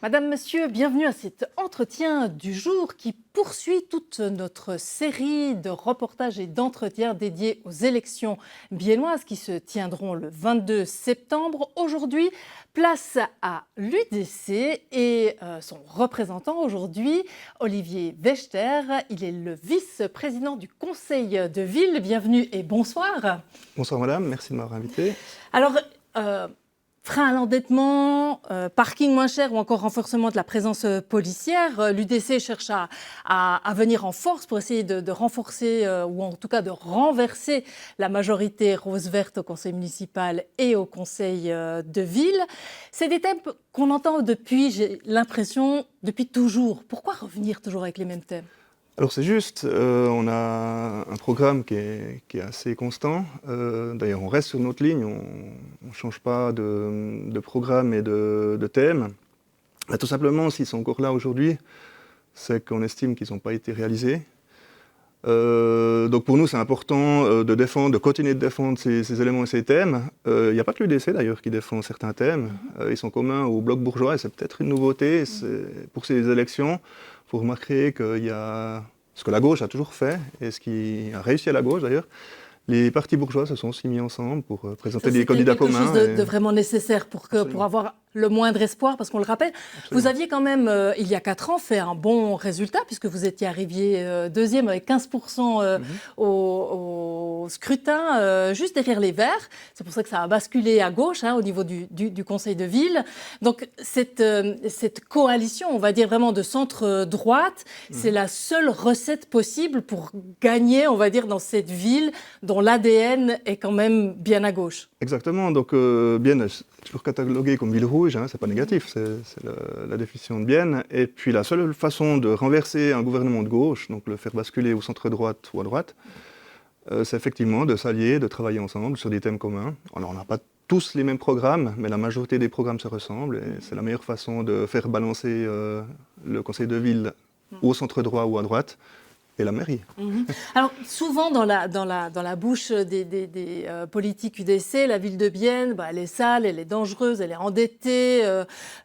Madame, Monsieur, bienvenue à cet entretien du jour qui poursuit toute notre série de reportages et d'entretiens dédiés aux élections biennoises qui se tiendront le 22 septembre. Aujourd'hui, place à l'UDC et son représentant aujourd'hui, Olivier Wechter. Il est le vice-président du conseil de ville. Bienvenue et bonsoir. Bonsoir madame, merci de m'avoir invité. Alors, frein à l'endettement, parking moins cher ou encore renforcement de la présence policière, l'UDC cherche à venir en force pour essayer de renforcer ou en tout cas de renverser la majorité rose-verte au conseil municipal et au conseil de ville. C'est des thèmes qu'on entend depuis, j'ai l'impression, depuis toujours. Pourquoi revenir toujours avec les mêmes thèmes ? Alors c'est juste, on a un programme qui est assez constant. D'ailleurs, on reste sur notre ligne, on ne change pas de programme et de thème. Mais tout simplement, s'ils sont encore là aujourd'hui, c'est qu'on estime qu'ils n'ont pas été réalisés. Donc pour nous, c'est important de défendre, de continuer de défendre ces éléments et ces thèmes. Il n'y a pas que l'UDC d'ailleurs qui défend certains thèmes. Ils sont communs au bloc bourgeois et c'est peut-être une nouveauté pour ces élections. Vous remarquerez qu'il y a ce que la gauche a toujours fait, et ce qui a réussi à la gauche d'ailleurs. Les partis bourgeois se sont aussi mis ensemble pour présenter des candidats communs. C'est quelque chose de vraiment nécessaire pour avoir le moindre espoir, parce qu'on le rappelle. Absolument. Vous aviez quand même, il y a 4 ans, fait un bon résultat, puisque vous étiez arrivé deuxième avec 15% au scrutin, juste derrière les Verts. C'est pour ça que ça a basculé à gauche au niveau du conseil de ville. Donc cette coalition, on va dire vraiment de centre-droite, c'est la seule recette possible pour gagner, on va dire, dans cette ville dont l'ADN est quand même bien à gauche. Exactement, donc Bienne est toujours cataloguée comme ville rouge, c'est pas négatif, c'est la définition de Bienne. Et puis la seule façon de renverser un gouvernement de gauche, donc le faire basculer au centre-droite ou à droite, c'est effectivement de s'allier, de travailler ensemble sur des thèmes communs. Alors on n'a pas tous les mêmes programmes, mais la majorité des programmes se ressemblent, et c'est la meilleure façon de faire balancer le conseil de ville au centre-droit ou à droite. Et la mairie. Alors, souvent dans la bouche des politiques UDC, la ville de Bienne, elle est sale, elle est dangereuse, elle est endettée,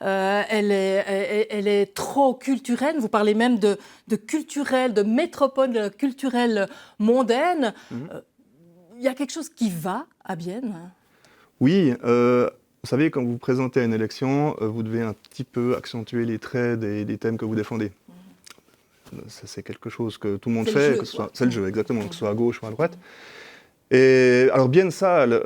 elle est trop culturelle. Vous parlez même de culturelle, de métropole culturelle mondaine. Il y a quelque chose qui va à Bienne ? Oui. Vous savez, quand vous présentez à une élection, vous devez un petit peu accentuer les traits des thèmes que vous défendez. C'est quelque chose que tout le monde fait, c'est le jeu, exactement, que ce soit à gauche ou à droite. Et alors, Bienne sale,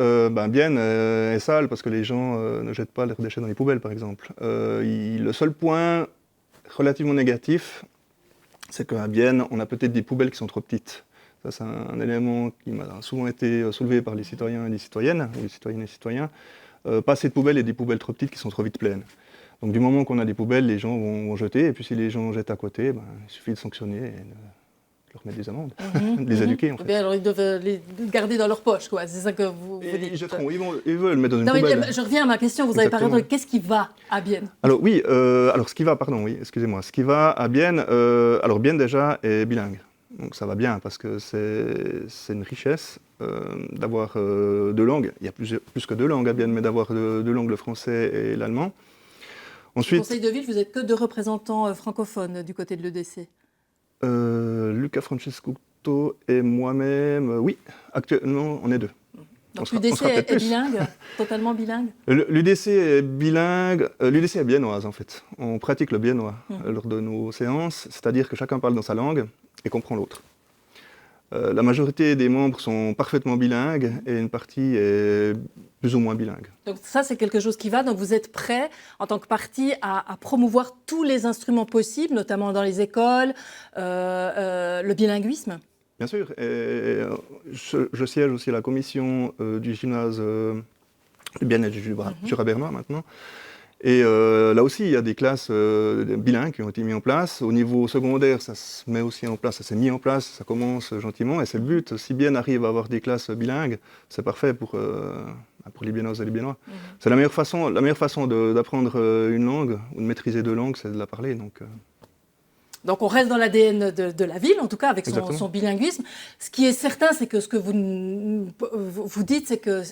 Bienne est sale parce que les gens ne jettent pas leurs déchets dans les poubelles, par exemple. Le seul point relativement négatif, c'est qu'à Bienne, on a peut-être des poubelles qui sont trop petites. Ça, c'est un élément qui m'a souvent été soulevé par les citoyens et les citoyennes, ou les citoyennes et les citoyens. Pas assez de poubelles et des poubelles trop petites qui sont trop vite pleines. Donc du moment qu'on a des poubelles, les gens vont jeter, et puis si les gens jettent à côté, il suffit de sanctionner et de leur mettre des amendes, de les éduquer en fait. Bien, alors ils doivent les garder dans leur poche, quoi. C'est ça que vous dites. Ils jetteront, ils veulent le mettre dans une poubelle. Je reviens à ma question, vous avez parlé de qu'est-ce qui va à Bienne ? Alors oui, ce qui va, ce qui va à Bienne, alors Bienne déjà est bilingue. Donc ça va bien parce que c'est une richesse d'avoir deux langues. Il y a plus que deux langues à Bienne, mais d'avoir deux langues, le français et l'allemand. Ensuite, au conseil de ville, vous n'êtes que 2 représentants francophones du côté de l'EDC. Luca Francescuto et moi-même, oui, actuellement on est 2. Donc l'UDC est bilingue, totalement bilingue ? L'UDC est bilingue, l'UDC est biennoise en fait. On pratique le biennois lors de nos séances, c'est-à-dire que chacun parle dans sa langue et comprend l'autre. La majorité des membres sont parfaitement bilingues et une partie est plus ou moins bilingue. Donc ça, c'est quelque chose qui va. Donc vous êtes prêt, en tant que parti, à promouvoir tous les instruments possibles, notamment dans les écoles, le bilinguisme ? Bien sûr. Et je siège aussi à la commission du gymnase du bien-être du Jura-Bernois maintenant. Et là aussi, il y a des classes bilingues qui ont été mises en place. Au niveau secondaire, ça se met aussi en place, ça s'est mis en place, ça commence gentiment. Et c'est le but. Si Bienne arrive à avoir des classes bilingues, c'est parfait pour les Biennoises et les Biennois. C'est la meilleure façon d'apprendre une langue ou de maîtriser 2 langues, c'est de la parler. Donc, Donc on reste dans l'ADN de la ville, en tout cas avec son bilinguisme. Ce qui est certain, c'est que ce que vous dites, c'est que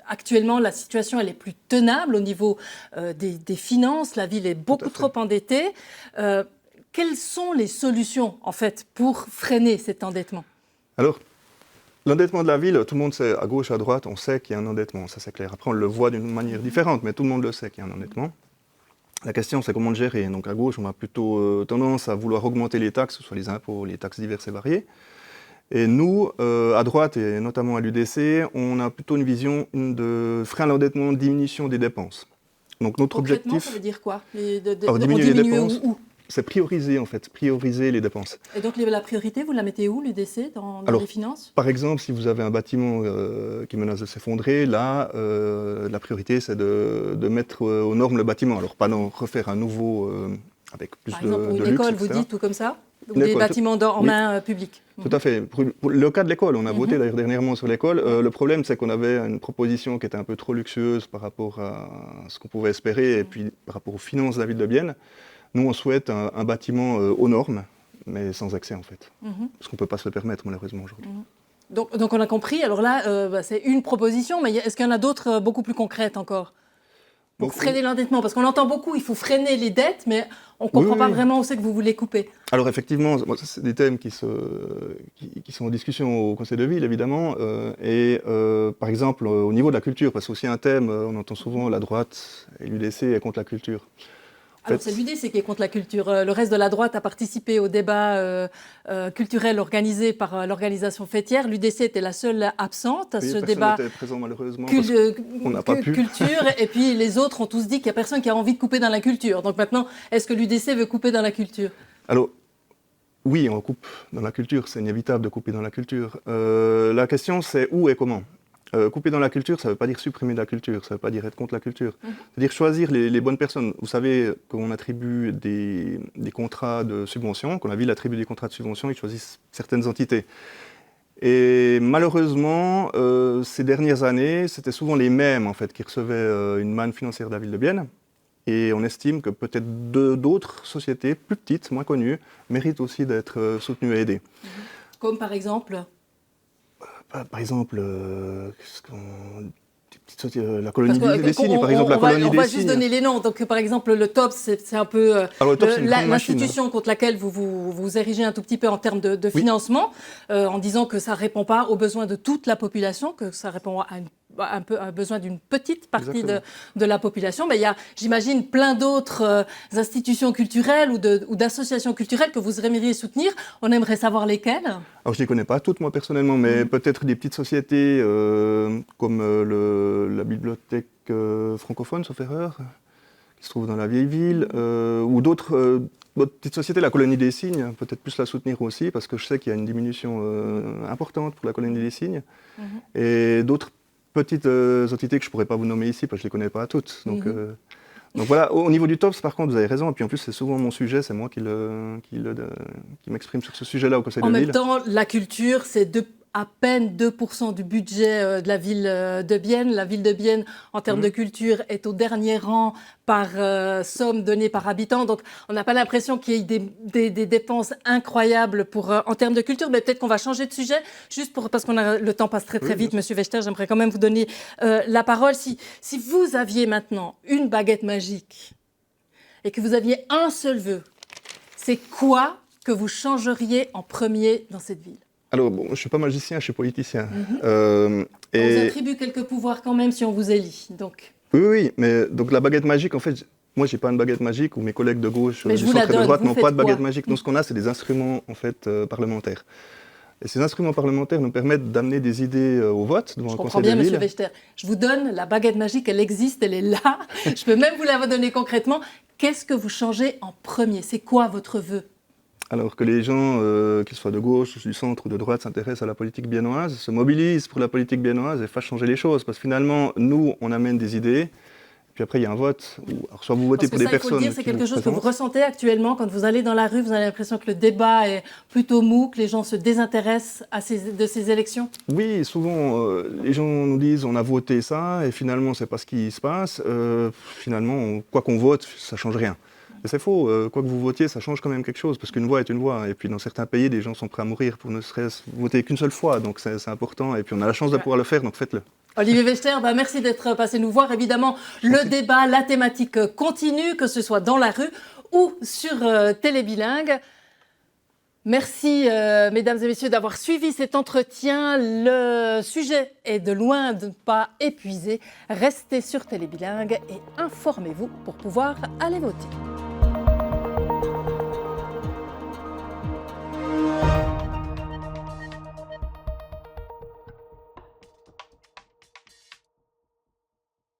actuellement la situation elle est plus tenable au niveau des finances. La ville est beaucoup trop endettée. Quelles sont les solutions en fait pour freiner cet endettement? Alors, l'endettement de la ville, tout le monde sait, à gauche, à droite, on sait qu'il y a un endettement, ça c'est clair. Après, on le voit d'une manière différente, mais tout le monde le sait qu'il y a un endettement. La question, c'est comment le gérer. Donc à gauche, on a plutôt tendance à vouloir augmenter les taxes, soit les impôts, les taxes diverses et variées. Et nous, à droite, et notamment à l'UDC, on a plutôt une vision de frein à l'endettement, diminution des dépenses. Donc notre objectif... ça veut dire quoi? Alors, diminuer les dépenses, c'est prioriser en fait, prioriser les dépenses. Et donc la priorité, vous la mettez où, l'UDC, dans les finances? Par exemple, si vous avez un bâtiment qui menace de s'effondrer, là, la priorité, c'est de mettre aux normes le bâtiment. Alors, pas d'en refaire un nouveau avec plus de luxe. Par exemple, une école, vous dites, tout comme ça? Ou des bâtiments en main publique? Tout à fait. Pour le cas de l'école, on a voté d'ailleurs dernièrement sur l'école. Le problème, c'est qu'on avait une proposition qui était un peu trop luxueuse par rapport à ce qu'on pouvait espérer et puis par rapport aux finances de la ville de Bienne. Nous, on souhaite un bâtiment aux normes, mais sans excès en fait. Parce qu'on ne peut pas se le permettre malheureusement aujourd'hui. Donc on a compris. Alors là, c'est une proposition, mais est-ce qu'il y en a d'autres beaucoup plus concrètes encore pour freiner l'endettement? Parce qu'on entend beaucoup, il faut freiner les dettes, mais on ne comprend pas vraiment où c'est que vous voulez couper. Alors effectivement, c'est des thèmes qui sont en discussion au Conseil de ville, évidemment. Par exemple, au niveau de la culture, parce que c'est aussi un thème, on entend souvent la droite et l'UDC est contre la culture. Alors c'est l'UDC qui est contre la culture. Le reste de la droite a participé au débat culturel organisé par l'organisation fêtière. L'UDC était la seule absente à ce débat. Personne n'était présent malheureusement on n'a pas pu. Culture. Et puis les autres ont tous dit qu'il n'y a personne qui a envie de couper dans la culture. Donc maintenant, est-ce que l'UDC veut couper dans la culture? Alors, oui, on coupe dans la culture. C'est inévitable de couper dans la culture. La question, c'est où et comment. Couper dans la culture, ça ne veut pas dire supprimer la culture, ça ne veut pas dire être contre la culture. C'est-à-dire choisir les bonnes personnes. Vous savez qu'on attribue des contrats de subvention, qu'on la ville attribue des contrats de subvention, ils choisissent certaines entités. Et malheureusement, ces dernières années, c'était souvent les mêmes en fait, qui recevaient une manne financière de la ville de Bienne. Et on estime que peut-être d'autres sociétés, plus petites, moins connues, méritent aussi d'être soutenues et aidées. Comme par exemple Par exemple, la colonie des Cygnes, par exemple, on va juste donner les noms. Donc, par exemple, le TOPS, c'est un peu l'institution contre laquelle vous érigez un tout petit peu en termes de financement, en disant que ça ne répond pas aux besoins de toute la population, que ça répond à un besoin d'une petite partie de la population. Mais il y a, j'imagine, plein d'autres institutions culturelles ou d'associations culturelles que vous aimeriez soutenir. On aimerait savoir lesquelles. Alors, je ne les connais pas toutes, moi, personnellement, mais peut-être des petites sociétés comme la bibliothèque francophone, sauf erreur, qui se trouve dans la vieille ville, ou d'autres petites sociétés, la colonie des Cygnes, peut-être plus la soutenir aussi, parce que je sais qu'il y a une diminution importante pour la colonie des Cygnes, et d'autres petites entités que je ne pourrais pas vous nommer ici, parce que je ne les connais pas toutes. Donc voilà, au niveau du TOPS, par contre, vous avez raison, et puis en plus, c'est souvent mon sujet, c'est moi qui m'exprime sur ce sujet-là au Conseil de ville. En même temps, la culture, c'est à peine 2% du budget de la ville de Bienne. La ville de Bienne, en termes de culture, est au dernier rang par somme donnée par habitant. Donc, on n'a pas l'impression qu'il y ait des dépenses incroyables en termes de culture. Mais peut-être qu'on va changer de sujet, juste parce que le temps passe très vite. Monsieur Wechter, j'aimerais quand même vous donner la parole. Si vous aviez maintenant une baguette magique et que vous aviez un seul vœu, c'est quoi que vous changeriez en premier dans cette ville? Alors, bon, je ne suis pas magicien, je suis politicien. On vous attribue quelques pouvoirs quand même si on vous élit. Donc. Oui, mais donc la baguette magique, en fait, moi, je n'ai pas une baguette magique, ou mes collègues de gauche, du centre et de droite n'ont pas de baguette magique. Donc, ce qu'on a, c'est des instruments en fait, parlementaires. Et ces instruments parlementaires nous permettent d'amener des idées au vote devant le Conseil de ville. Je comprends bien, Monsieur Wechter. Je vous donne la baguette magique, elle existe, elle est là. Je peux même vous la donner concrètement. Qu'est-ce que vous changez en premier? C'est quoi votre vœu? Alors que les gens, qu'ils soient de gauche, du centre ou de droite, s'intéressent à la politique biennoise, se mobilisent pour la politique biennoise et fassent changer les choses. Parce que finalement, nous, on amène des idées, puis après, il y a un vote. Alors, soit vous votez pour des personnes. Il faut le dire, c'est quelque chose que vous ressentez actuellement. Quand vous allez dans la rue, vous avez l'impression que le débat est plutôt mou, que les gens se désintéressent de ces élections? Oui, souvent, les gens nous disent on a voté ça, et finalement, c'est pas ce qui se passe. Finalement, quoi qu'on vote, ça ne change rien. Mais c'est faux, quoi que vous votiez, ça change quand même quelque chose, parce qu'une voix est une voix. Et puis dans certains pays, des gens sont prêts à mourir pour ne serait-ce voter qu'une seule fois, donc c'est important. Et puis on a la chance de pouvoir le faire, donc faites-le. Olivier Wechter, merci d'être passé nous voir. Évidemment, le débat, la thématique continue, que ce soit dans la rue ou sur Télé Bilingue. Merci, mesdames et messieurs, d'avoir suivi cet entretien. Le sujet est de loin de ne pas épuisé. Restez sur Télé Bilingue et informez-vous pour pouvoir aller voter.